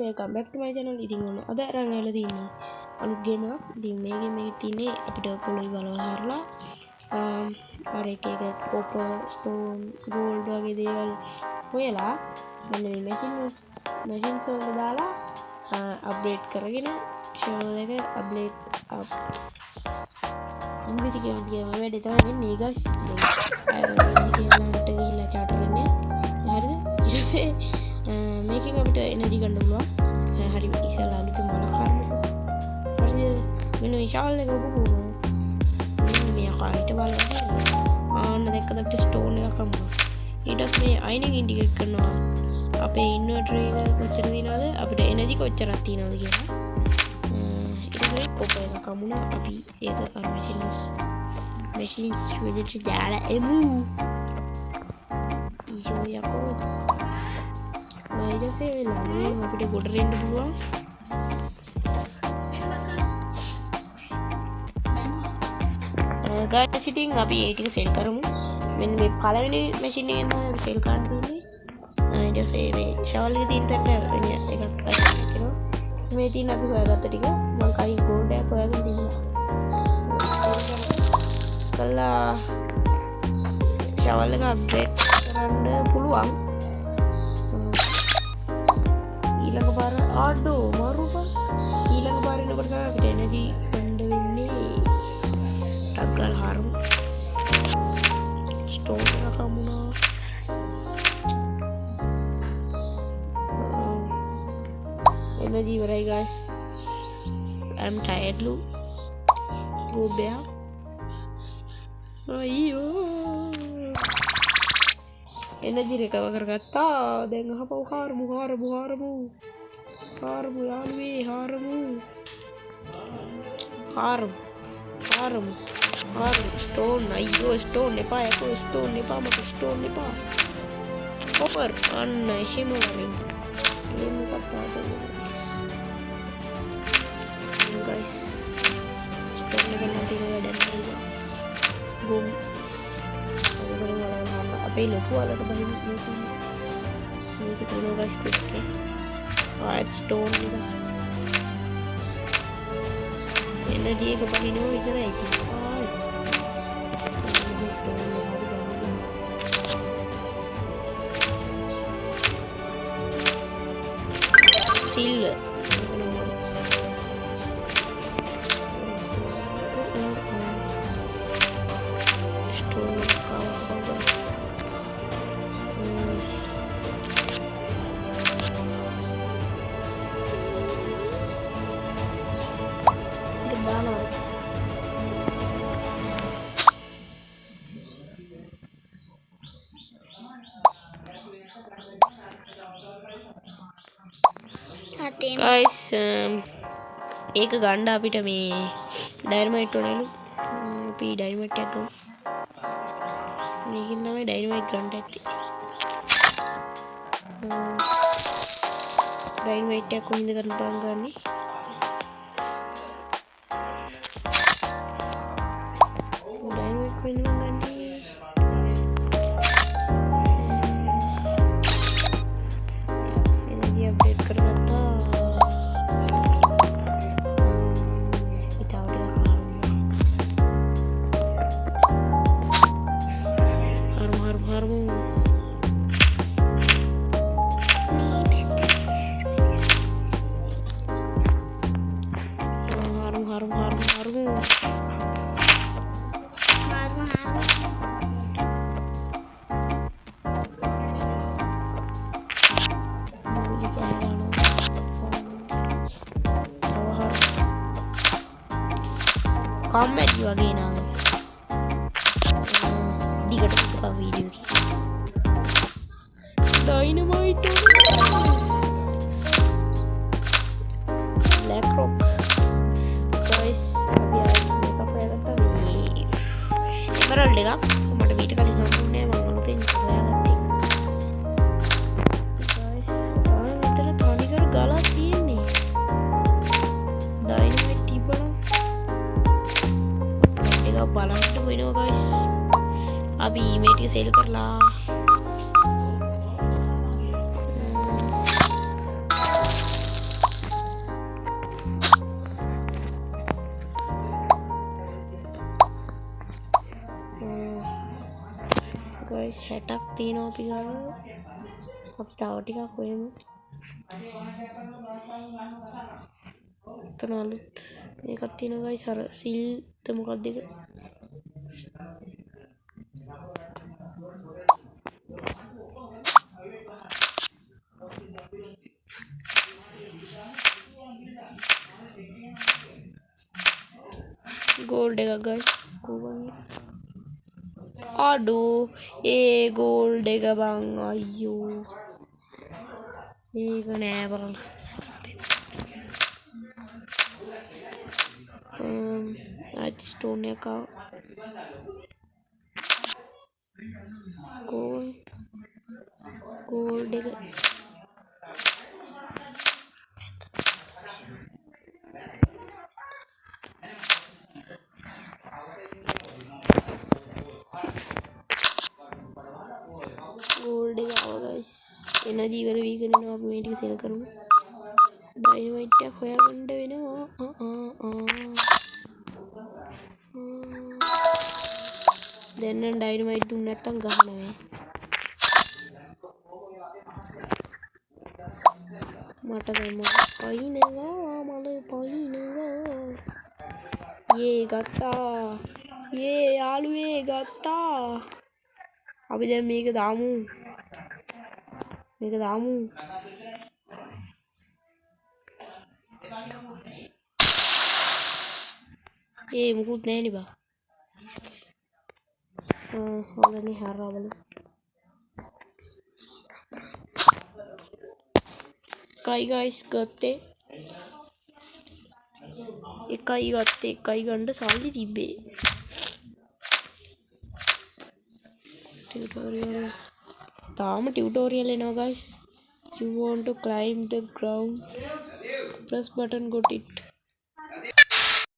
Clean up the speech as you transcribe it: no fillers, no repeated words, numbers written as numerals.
welcome back to my channel. ඉතින් ඔන්න අද අරන් ඇවිල්ලා තින්නේ අලුත් ගේම් එකක්. ඉතින් මේකේ තින්නේ අපිට පොළොවේ බලවල් හරලා අර එක copper stone gold වගේ දේවල් හොයලා මෙන්න මේ machines වලට දාලා update කරගෙන channel එක update up ඉංග්‍රීසි කියනවා වැඩේ තමයි වෙන්නේ guys. ඉංග්‍රීසි ගිහිල්ලා charter වෙන්නේ. හරිද? ඊට පස්සේ මේකෙන් අපිට එනර්ජි ගන්න පුළුවන්. හරි ඉස්සලා අලුත් මොලක් හරියට. හරිද? මෙන්න මේ ෂාල් එක උපුරුම. මේ ආකාරයට බලන්න. ආන්න දැක්කද අපිට ස්ටෝන් එකක් හම්බුනා. ඊට පස්සේ මේ අයිනෙන් ඉන්ඩිකේට් කරනවා අපේ ඉන්වර්ටර් එක කොච්චර දිනවද අපිට එනර්ජි කොච්චරක් තියෙනවද කියලා. ඊට පස්සේ කොපර් එකක් හම්බුනා. අපි ඒක අර machines වලට දාලා එමු. ඊයෝ යකෝ ඊටසේ වෙලා අපිට ගොඩට එන්න පුළුවන්. ගායිස් ඉතින් අපි ඒ ටික සෙල් කරමු. මෙන්න මේ පළවෙනි මැෂින් එකෙන් තමයි අපි සෙල් කරන්න තියෙන්නේ. ඊටසේ මේ ෂවල් එකේ තියෙන තැනට වෙන එකක් අයිනවා. මේ තියෙන අපි හොයාගත්ත ටික මම කලින් ගෝල්ඩ් එකක් හොයාගෙන තිබුණා. කළා ෂවල් එක අප්ඩේට් කරන්න පුළුවන්. ඊළඟ පාර ආඩෝ මරුපා ඊළඟ පාර එනකොට තමයි අපිට එනර්ජි ගන්න වෙන්නේ. ටක්ගල් හරමු ස්ටෝන් එකක් හම්බුණා. එනර්ජි ඉවරයි guys. I'm tired lu go bear අයියෝ එනර්ජි recover කරගත්තා. දැන් අහපව හරමු යාළුවේ හරමු ස්ටෝන්. අයියෝ ස්ටෝන් එපා යකෝ ස්ටෝන් එපා මට ස්ටෝන් එපා. කොපර් අන්න එහෙම වරින් ගේම් එකක් තාතේ guys. ස්ටෝන් එක නැති වෙලා දැන් ගොම් අපේ ලොකු වලට බහින්න මේක තියෙනවා guys quick ආයෙත් ස්ටෝන් එක එනර්ජි එක බහිනවා විතරයි තියෙන්නේ. ස්ටෝන් එක හරි බහිනවා. සිල්වර් guys ඒක ගන්න අපිට මේ ඩයිනමයිට් ඕනෙලු. අපි ඩයිනමයිට් එකක් ගමු. මේකෙන් තමයි ඩයිනමයිට් ගන්න ඇත්තේ. ඩයිනමයිට් එක කොහෙන්ද ගන්න බං ගන්නේ? ඩයිනමයිට් කොහෙන්ද ගන්නේ? එනර්ජි අප්ඩේට් කරගත්තා. කම්මැලි වගේ නම් දිගට බලපන් වීඩියෝ එක. ඩයිනමයිට් බ්ලැක් රොක් guys අපි ආයෙත් මේක හොයාගත්තා. මේ එමරල්ඩ් එකක් මට මීට කලින් හම්බුනේ මම අලුතෙන් හොයාගත්තේ guys. මෙතන තනිකර ගලක් තියෙන්නේ. ඩයිනමයිට් තිබ්බනම් බලන්න වෙනවා guys. අපි මේ ටික සේල් කරලා 60ක් තියෙනවා අපි ගාව. අපි තව ටිකක් හොයමු. එතන අලුත් මේකක් තියෙනවා guys අර සිල්ද මොකක්ද එක. ගෝල්ඩ් එකක් guys. අඩෝ ඒ ගෝල්ඩ් එක බං අයියෝ. ඒක නෑ බං. ස්ටෝන් එක ගෝල්ඩ් එක ගෝල්ඩ් එක ආවා guys. එනර්ජි ඉවර වීගෙන යනවා. අපි මේ ටික සෙල් කරමු. ඩයිනමයිට් එක හොයාගන්න වෙනවා. දැන් නම් ඩයිනමයිට් දුන්න නැත්තම් ගහන්න බෑ. මට දැන් පයින්නවා. යේ ගත්තා. යේ යාළුවේ ගත්තා. අපි දැන් මේක දාමු. ඒ මුකුත් නැහැ නේ බා. හොඳනේ හරවලු. කයි guys ගත්තේ. එකයි ගන්න සල්ලි තිබ්බේ. tutorial තාම tutorial එනවා guys. You want to climb the ground, press button, got it.